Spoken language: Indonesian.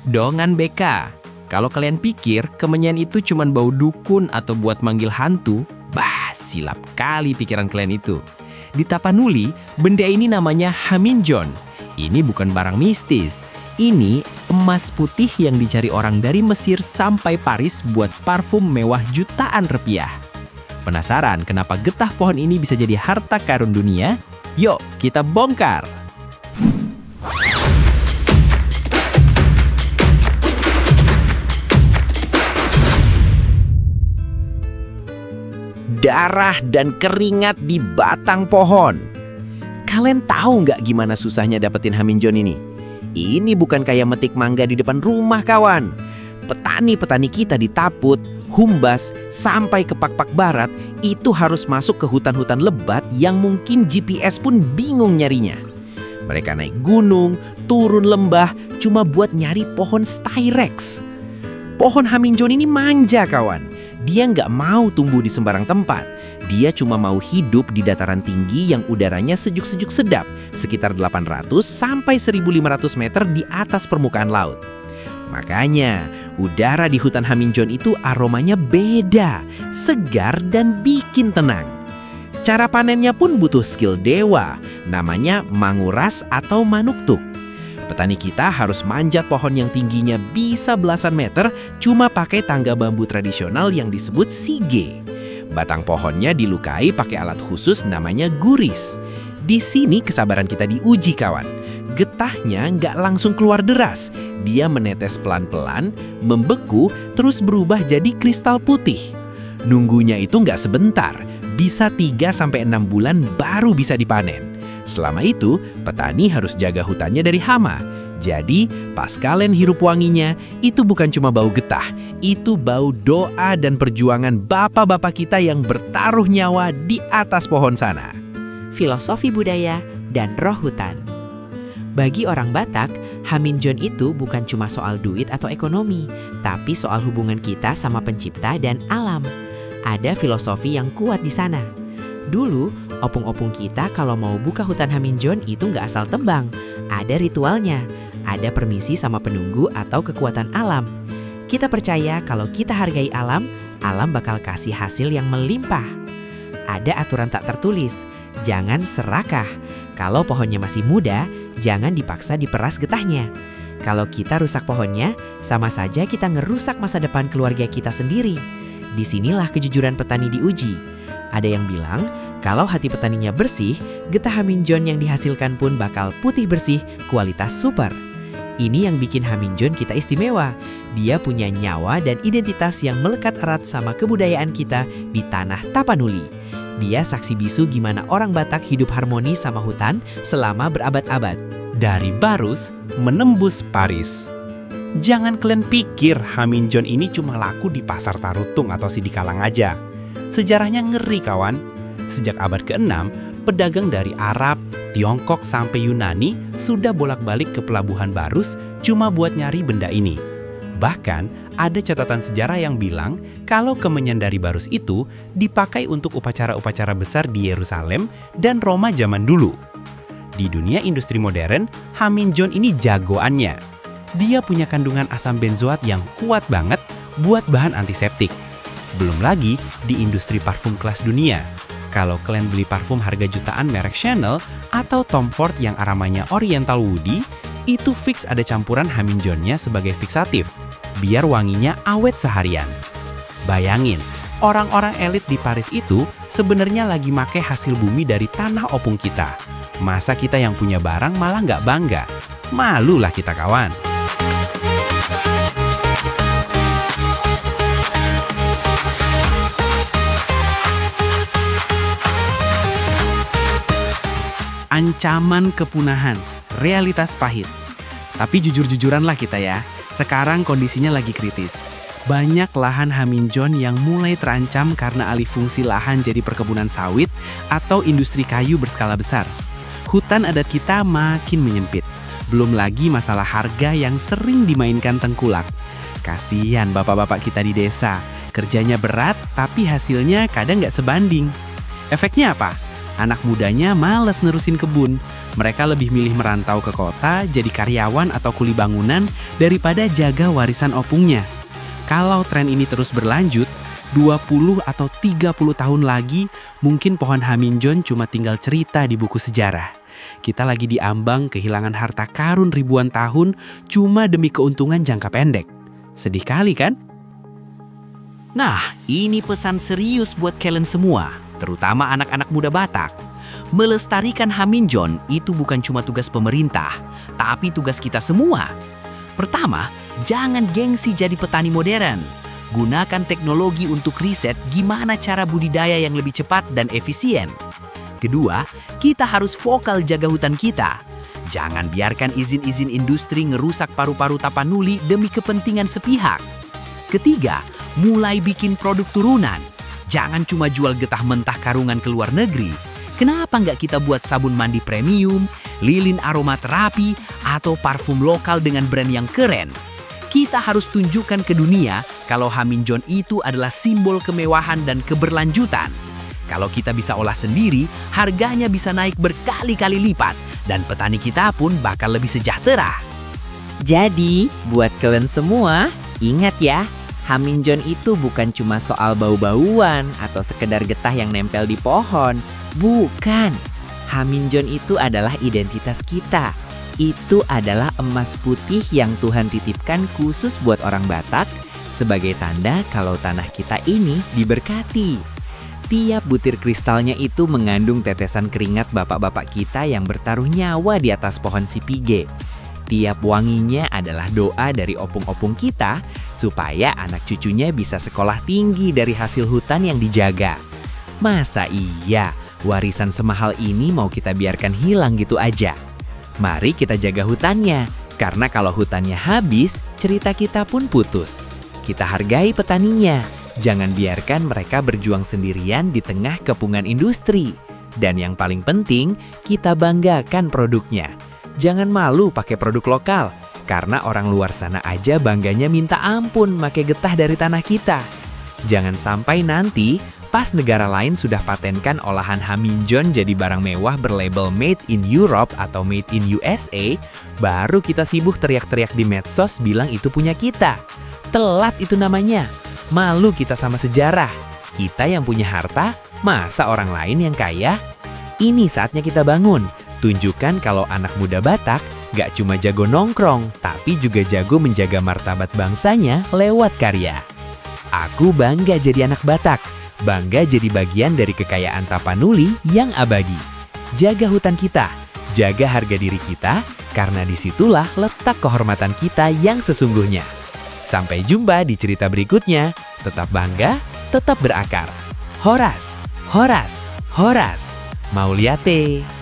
Dongan BK. Kalau kalian pikir kemenyan itu cuma bau dukun atau buat manggil hantu, silap kali pikiran kalian itu. Di Tapanuli, benda ini namanya haminjon. Ini bukan barang mistis. Ini emas putih yang dicari orang dari Mesir sampai Paris buat parfum mewah jutaan rupiah. Penasaran kenapa getah pohon ini bisa jadi harta karun dunia? Yuk, kita bongkar! Darah dan keringat di batang pohon. Kalian tahu nggak gimana susahnya dapetin haminjon ini? Ini bukan kayak metik mangga di depan rumah, kawan. Petani-petani kita di Taput, Humbas, sampai ke Pakpak Barat itu harus masuk ke hutan-hutan lebat yang mungkin GPS pun bingung nyarinya. Mereka naik gunung, turun lembah, cuma buat nyari pohon styrex. Pohon haminjon ini manja, kawan. Dia nggak mau tumbuh di sembarang tempat. Dia cuma mau hidup di dataran tinggi yang udaranya sejuk-sejuk sedap, sekitar 800 sampai 1.500 meter di atas permukaan laut. Makanya, udara di hutan haminjon itu aromanya beda, segar dan bikin tenang. Cara panennya pun butuh skill dewa, namanya manguras atau manuktuk. Petani kita harus manjat pohon yang tingginya bisa belasan meter cuma pakai tangga bambu tradisional yang disebut sige. Batang pohonnya dilukai pakai alat khusus namanya guris. Di sini kesabaran kita diuji, kawan. Getahnya nggak langsung keluar deras. Dia menetes pelan-pelan, membeku, terus berubah jadi kristal putih. Nunggunya itu nggak sebentar, bisa 3-6 bulan baru bisa dipanen. Selama itu, petani harus jaga hutannya dari hama. Jadi, pas kalian hirup wanginya, itu bukan cuma bau getah, itu bau doa dan perjuangan bapak-bapak kita yang bertaruh nyawa di atas pohon sana. Filosofi budaya dan roh hutan. Bagi orang Batak, haminjon itu bukan cuma soal duit atau ekonomi, tapi soal hubungan kita sama pencipta dan alam. Ada filosofi yang kuat di sana. Dulu, opung-opung kita kalau mau buka hutan haminjon itu nggak asal tebang. Ada ritualnya, ada permisi sama penunggu atau kekuatan alam. Kita percaya kalau kita hargai alam, alam bakal kasih hasil yang melimpah. Ada aturan tak tertulis, jangan serakah. Kalau pohonnya masih muda, jangan dipaksa diperas getahnya. Kalau kita rusak pohonnya, sama saja kita ngerusak masa depan keluarga kita sendiri. Disinilah kejujuran petani diuji. Ada yang bilang, kalau hati petaninya bersih, getah haminjon yang dihasilkan pun bakal putih bersih, kualitas super. Ini yang bikin haminjon kita istimewa. Dia punya nyawa dan identitas yang melekat erat sama kebudayaan kita di tanah Tapanuli. Dia saksi bisu gimana orang Batak hidup harmoni sama hutan selama berabad-abad. Dari Barus menembus Paris. Jangan kalian pikir haminjon ini cuma laku di pasar Tarutung atau Sidikalang aja. Sejarahnya ngeri, kawan. Sejak abad ke-6, pedagang dari Arab, Tiongkok sampai Yunani sudah bolak-balik ke pelabuhan Barus cuma buat nyari benda ini. Bahkan ada catatan sejarah yang bilang kalau kemenyan dari Barus itu dipakai untuk upacara-upacara besar di Yerusalem dan Roma zaman dulu. Di dunia industri modern, haminjon ini jagoannya. Dia punya kandungan asam benzoat yang kuat banget buat bahan antiseptik. Belum lagi di industri parfum kelas dunia. Kalau kalian beli parfum harga jutaan merek Chanel atau Tom Ford yang aromanya Oriental Woody, itu fix ada campuran haminjonnya sebagai fiksatif, biar wanginya awet seharian. Bayangin, orang-orang elit di Paris itu sebenarnya lagi make hasil bumi dari tanah opung kita. Masa kita yang punya barang malah nggak bangga? Malulah kita, kawan. Ancaman kepunahan, realitas pahit. Tapi jujur-jujuranlah kita ya, sekarang kondisinya lagi kritis. Banyak lahan haminjon yang mulai terancam karena alih fungsi lahan jadi perkebunan sawit atau industri kayu berskala besar. Hutan adat kita makin menyempit. Belum lagi masalah harga yang sering dimainkan tengkulak. Kasihan bapak-bapak kita di desa, kerjanya berat tapi hasilnya kadang nggak sebanding. Efeknya apa? anak mudanya males nerusin kebun. Mereka lebih milih merantau ke kota, jadi karyawan atau kuli bangunan daripada jaga warisan opungnya. Kalau tren ini terus berlanjut, 20 atau 30 tahun lagi, mungkin pohon Haminjon cuma tinggal cerita di buku sejarah. Kita lagi diambang kehilangan harta karun ribuan tahun cuma demi keuntungan jangka pendek. Sedih kali kan? Nah, ini pesan serius buat kalian semua, terutama anak-anak muda Batak. Melestarikan Haminjon itu bukan cuma tugas pemerintah, tapi tugas kita semua. Pertama, jangan gengsi jadi petani modern. Gunakan teknologi untuk riset gimana cara budidaya yang lebih cepat dan efisien. Kedua, kita harus vokal jaga hutan kita. Jangan biarkan izin-izin industri ngerusak paru-paru Tapanuli demi kepentingan sepihak. Ketiga, mulai bikin produk turunan. Jangan cuma jual getah mentah karungan ke luar negeri. Kenapa nggak kita buat sabun mandi premium, lilin aromaterapi, atau parfum lokal dengan brand yang keren? Kita harus tunjukkan ke dunia kalau Haminjon itu adalah simbol kemewahan dan keberlanjutan. Kalau kita bisa olah sendiri, harganya bisa naik berkali-kali lipat dan petani kita pun bakal lebih sejahtera. Jadi, buat kalian semua, ingat ya, Haminjon itu bukan cuma soal bau-bauan atau sekedar getah yang nempel di pohon. Bukan. Haminjon itu adalah identitas kita. Itu adalah emas putih yang Tuhan titipkan khusus buat orang Batak sebagai tanda kalau tanah kita ini diberkati. Tiap butir kristalnya itu mengandung tetesan keringat bapak-bapak kita yang bertaruh nyawa di atas pohon sipige. Tiap wanginya adalah doa dari opung-opung kita supaya anak cucunya bisa sekolah tinggi dari hasil hutan yang dijaga. Masa iya warisan semahal ini mau kita biarkan hilang gitu aja? Mari kita jaga hutannya, karena kalau hutannya habis, cerita kita pun putus. Kita hargai petaninya, jangan biarkan mereka berjuang sendirian di tengah kepungan industri. Dan yang paling penting, kita banggakan produknya. Jangan malu pakai produk lokal, karena orang luar sana aja bangganya minta ampun pakai getah dari tanah kita. Jangan sampai nanti pas negara lain sudah patenkan olahan Haminjon jadi barang mewah berlabel Made in Europe atau Made in USA, baru kita sibuk teriak-teriak di medsos bilang itu punya kita. Telat itu namanya. Malu kita sama sejarah. Kita yang punya harta, masa orang lain yang kaya? Ini saatnya kita bangun. Tunjukkan kalau anak muda Batak gak cuma jago nongkrong, tapi juga jago menjaga martabat bangsanya lewat karya. Aku bangga jadi anak Batak. Bangga jadi bagian dari kekayaan Tapanuli yang abadi. Jaga hutan kita, jaga harga diri kita, karena disitulah letak kehormatan kita yang sesungguhnya. Sampai jumpa di cerita berikutnya. Tetap bangga, tetap berakar. Horas, Horas, Horas. Mauliate.